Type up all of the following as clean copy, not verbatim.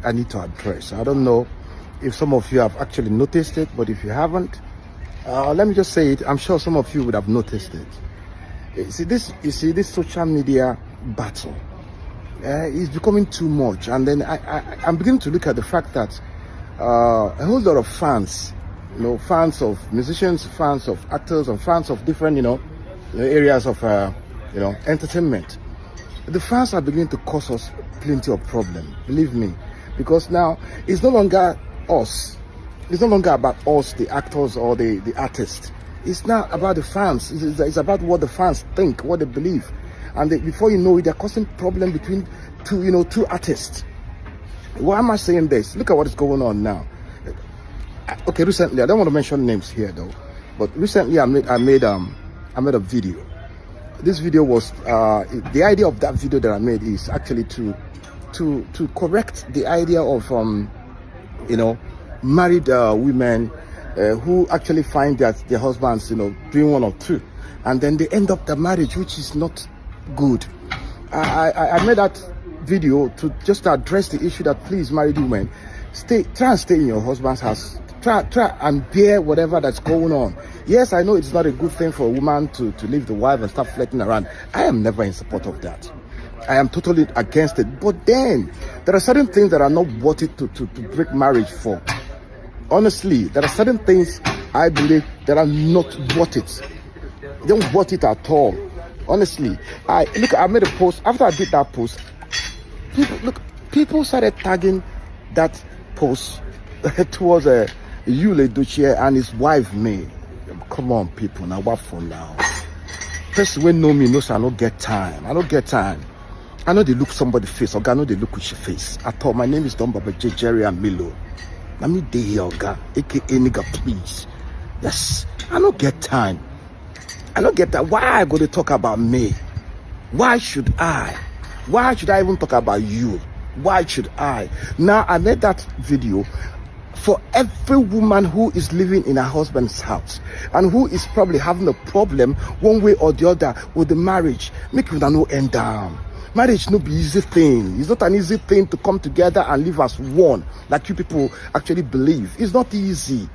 I need to address. I don't know if some of you have actually noticed it, but if you haven't, let me just say it. I'm sure some of you would have noticed it. You see this social media battle is becoming too much, and then I'm beginning to look at the fact that a whole lot of fans, fans of musicians, fans of actors, and fans of different, areas of, entertainment. The fans are beginning to cause us plenty of problems, believe me, because now it's no longer us. It's no longer about us, the actors or the artists. It's now about the fans. It's about what the fans think, what they believe, and before you know it, they're causing problem between two artists. Why am I saying this? Look at what is going on now. Okay, recently, I don't want to mention names here though, but recently I made a video. This video was the idea of that video that I made is actually to correct the idea of married women who actually find that their husbands doing one or two, and then they end up the marriage, which is not good. I made that video to just address the issue that, please, married women, try and stay in your husband's house. Try and bear whatever that's going on. Yes, I know it's not a good thing for a woman to leave the wife and start flirting around. I am never in support of that. I am totally against it. But then there are certain things that are not worth it to break marriage for. Honestly, there are certain things I believe that are not worth it. They don't worth it at all. Honestly, I made a post. After I did that post, people started tagging that post towards Edochie and his wife May. Come on, people, now what for now? Person when know me knows I don't get time. I don't get time. I know they look somebody's face, or I know they look with your face. I thought my name is Don Baba Jery Amilo. Let me day here, Oga, aka nigga, please. Yes, I don't get time. I don't get that. Why I go to talk about me? Why should I? Why should I even talk about you? Why should I? Now I made that video for every woman who is living in her husband's house and who is probably having a problem one way or the other with the marriage. Make it no end down. Marriage no be easy thing. It's not an easy thing to come together and live as one, like you people actually believe. It's not easy.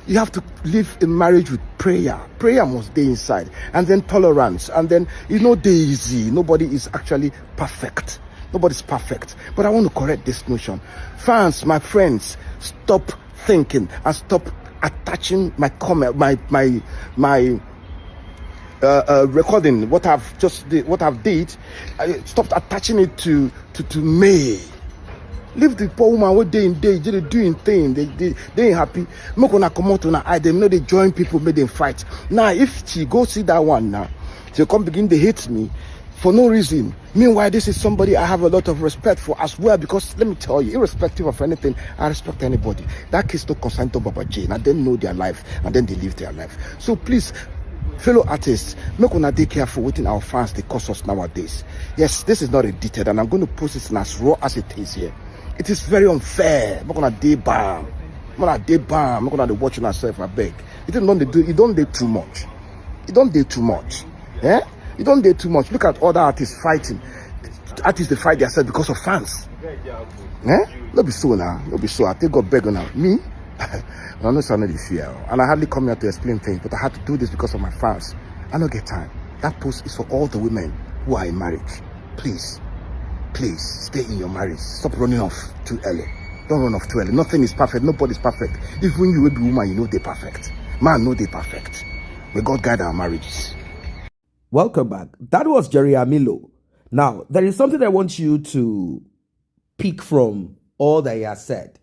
You have to live in marriage with prayer. Prayer must be inside, and then tolerance, and then they easy. Nobody is actually perfect. Nobody's perfect. But I want to correct this notion. Fans, my friends, stop thinking and stop attaching my comment, my recording, what I've did. Stop attaching it to me. Leave the poor woman what they doing thing. They ain't happy. Make una come out on eye. They know they join people, make them fight. Now if she go see that one now, she'll come begin to hate me for no reason. Meanwhile, this is somebody I have a lot of respect for as well, because let me tell you, irrespective of anything, I respect anybody. That case no concern to Baba J, and then know their life, and then they live their life. So please, fellow artists, make una dey careful within our fans they cause us nowadays. Yes, this is not edited, and I'm going to post it in as raw as it is here. It is very unfair. Make una dey bam. Make una dey watch yourself, I beg. You don't do too much. You don't do too much. Eh? You don't do too much. Look at other artists fighting. Artists they fight themselves because of fans. Eh? Don't be so now. Don't be so. I think God beg now. Me? I know it's not the fear. And I hardly come here to explain things, but I had to do this because of my fans. I don't get time. That post is for all the women who are in marriage. Please, stay in your marriage. Stop running off too early. Don't run off too early. Nothing is perfect. Nobody's perfect. Even you will be woman, they're perfect. Man, they're perfect. May God guide our marriages. Welcome back. That was Jery Amilo. Now, there is something I want you to pick from all that he has said.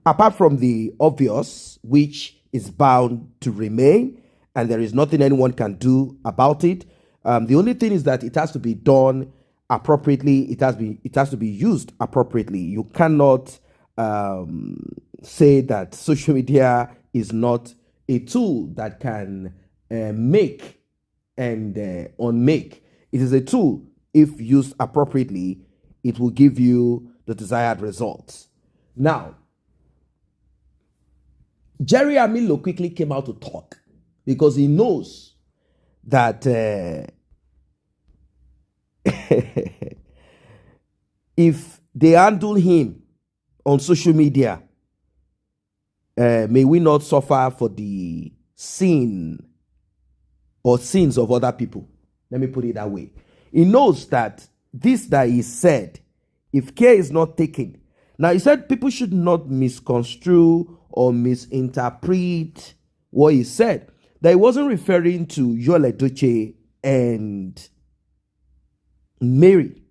Apart from the obvious, which is bound to remain, and there is nothing anyone can do about it. The only thing is that it has to be done appropriately. It has to be used appropriately. You cannot say that social media is not a tool that can make and unmake. It is a tool. If used appropriately, it will give you the desired results. Now, Jery Amilo quickly came out to talk because he knows that if they handle him on social media, may we not suffer for the sin or sins of other people. Let me put it that way. He knows that this that he said, if care is not taken. Now, he said people should not misconstrue or misinterpret what he said. That he wasn't referring to Edochie and Mary.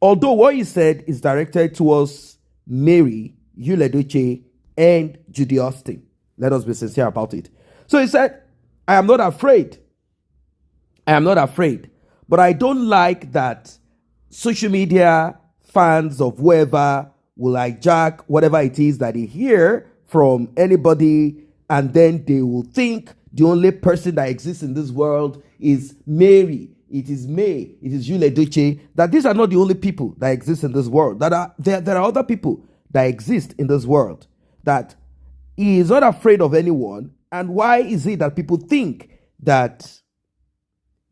Although what he said is directed towards Mary, Edochie, and Judy Austin. Let us be sincere about it. So he said, I am not afraid. I am not afraid. But I don't like that social media fans of whoever will hijack whatever it is that they hear from anybody, and then they will think the only person that exists in this world is Mary, it is May, it is Edochie. That these are not the only people that exist in this world. That there are other people that exist in this world. That he is not afraid of anyone. And why is it that people think that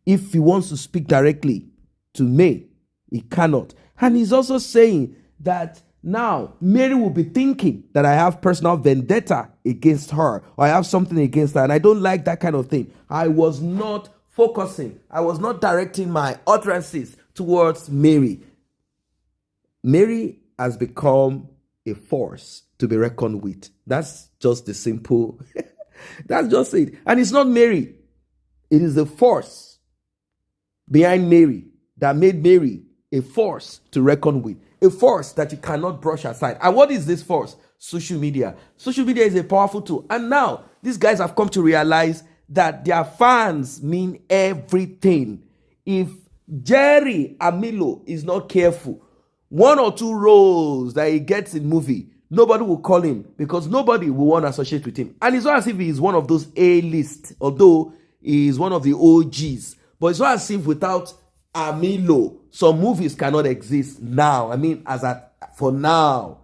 if he wants to speak directly to May, he cannot? And he's also saying that now Mary will be thinking that I have personal vendetta against her, or I have something against her, and I don't like that kind of thing. I was not focusing, I was not directing my utterances towards Mary. Mary has become a force to be reckoned with. That's just the simple, that's just it. And it's not Mary, it is the force behind Mary that made Mary a force to reckon with, a force that you cannot brush aside. And what is this force? Social media. Social media is a powerful tool. And now these guys have come to realize that their fans mean everything. If Jery Amilo is not careful, 1 or 2 roles that he gets in movie, nobody will call him because nobody will want to associate with him. And it's not as if he is one of those A-list, although he is one of the OGs. But it's not as if without Amilo, some movies cannot exist now. I mean, for now.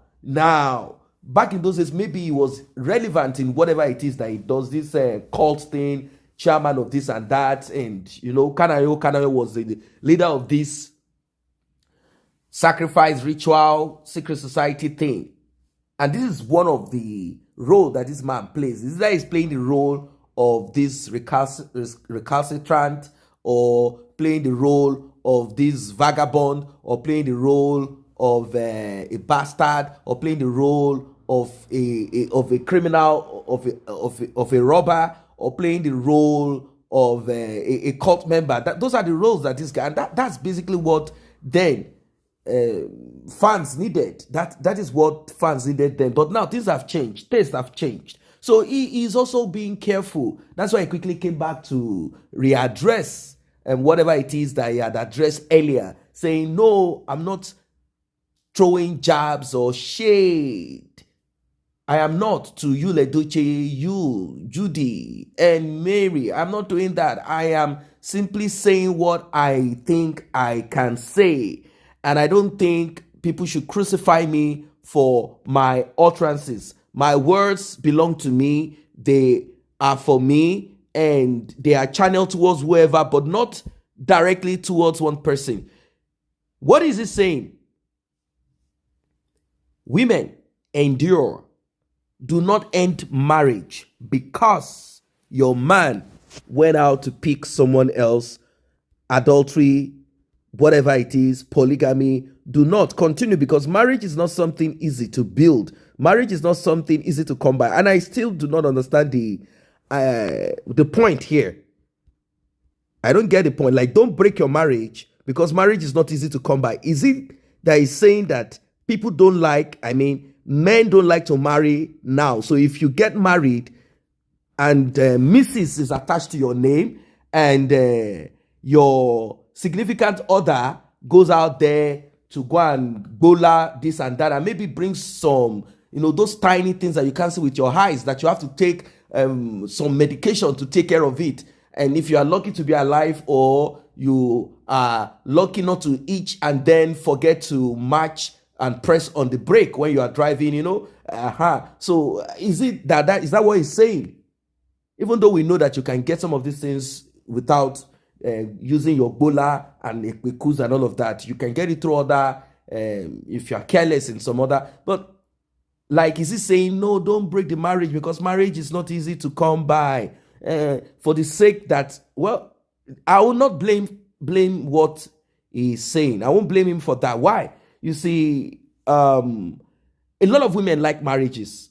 Back in those days, maybe he was relevant in whatever it is that he does, this cult thing, chairman of this and that, and Kanayo was the leader of this sacrifice ritual, secret society thing. And this is one of the role that this man plays. This guy is playing the role of this recalcitrant, or playing the role of this vagabond, or playing the role of a bastard, or playing the role of a criminal, of a robber, or playing the role of a cult member. Those are the roles that this guy, and that's basically what then fans needed. That is what fans needed then. But now things have changed. Tastes have changed. So he is also being careful. That's why he quickly came back to readdress whatever it is that he had addressed earlier, saying, no, I'm not throwing jabs or shade. I am not to you, Edochie, you, Judy, and Mary. I'm not doing that. I am simply saying what I think I can say. And I don't think people should crucify me for my utterances. My words belong to me. They are for me, and they are channeled towards whoever, but not directly towards one person. What is it saying? Women, endure. Do not end marriage because your man went out to pick someone else, adultery, whatever it is, polygamy. Do not continue, because marriage is not something easy to build. Marriage is not something easy to come by. And I still do not understand the point here. I don't get the point. Like, don't break your marriage because marriage is not easy to come by. Is it that he's saying that people don't like, men don't like to marry now? So if you get married and Mrs. is attached to your name, and your significant other goes out there to go and bola this and that, and maybe bring some, those tiny things that you can't see with your eyes, that you have to take some medication to take care of it. And if you are lucky to be alive, or you are lucky not to itch and then forget to match and press on the brake when you are driving, So is that what he's saying? Even though we know that you can get some of these things without using your bola and ekpekus and all of that, you can get it through other if you are careless in some other, but like, is he saying, no, don't break the marriage because marriage is not easy to come by, for the sake that, well, I will not blame what he's saying. I won't blame him for that. Why? You see, a lot of women like marriages,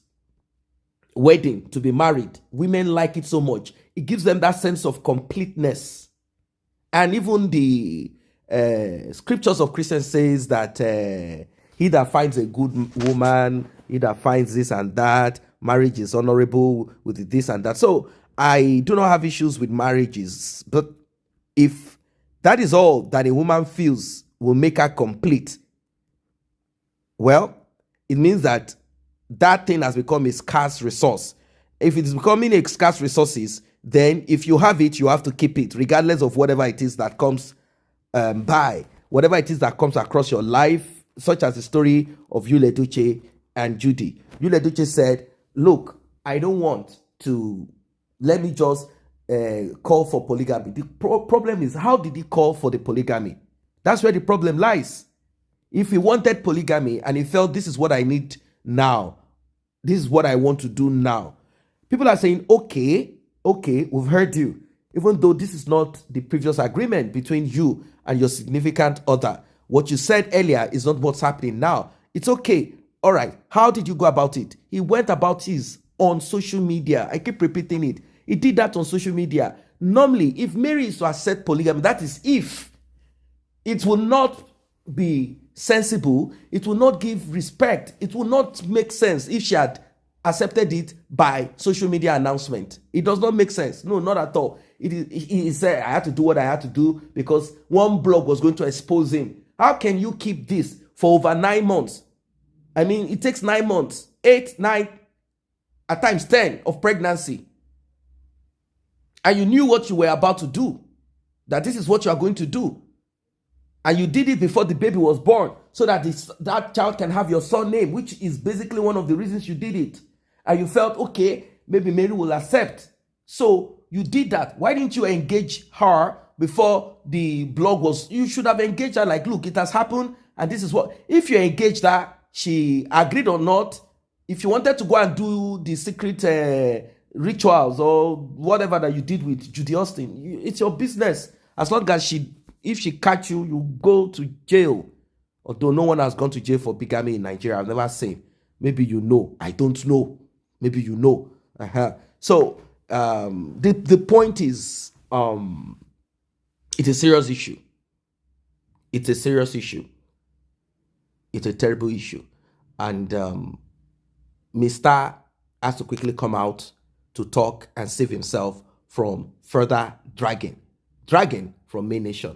wedding, to be married. Women like it so much. It gives them that sense of completeness. And even the scriptures of Christians says that he that finds a good woman, he that finds this and that, marriage is honorable with this and that. So I do not have issues with marriages, but if that is all that a woman feels will make her complete, well, it means that that thing has become a scarce resource. If it is becoming a scarce resources, then if you have it, you have to keep it, regardless of whatever it is that comes by, whatever it is that comes across your life, such as the story of Edochie and Judy. Edochie said, look, I don't want to, let me just call for polygamy. The problem is, how did he call for the polygamy? That's where the problem lies. If he wanted polygamy and he felt this is what I need now, this is what I want to do now, people are saying, okay, we've heard you. Even though this is not the previous agreement between you and your significant other, what you said earlier is not what's happening now. It's okay. All right. How did you go about it? He went about his on social media. I keep repeating it. He did that on social media. Normally, if Mary is to accept polygamy, that is if, it will not be sensible, it will not give respect, it will not make sense if she had accepted it by social media announcement. It does not make sense. No, not at all. He said, I had to do what I had to do because one blog was going to expose him. How can you keep this for over 9 months? I mean, it takes 9 months, 8, 9, at times 10 of pregnancy. And you knew what you were about to do, that this is what you are going to do. And you did it before the baby was born so that that child can have your son name, which is basically one of the reasons you did it. And you felt, okay, maybe Mary will accept. So you did that. Why didn't you engage her before the blog was? You should have engaged her like, look, it has happened. And this is what, if you engaged her, she agreed or not. If you wanted to go and do the secret rituals or whatever that you did with Judy Austin, it's your business. As long as if she catch you, you go to jail. Although no one has gone to jail for bigamy in Nigeria. I've never seen. Maybe you know. I don't know. Maybe you know. So the point is, it's a serious issue. It's a serious issue. It's a terrible issue. And Mr. has to quickly come out to talk and save himself from further dragging from Main Nation.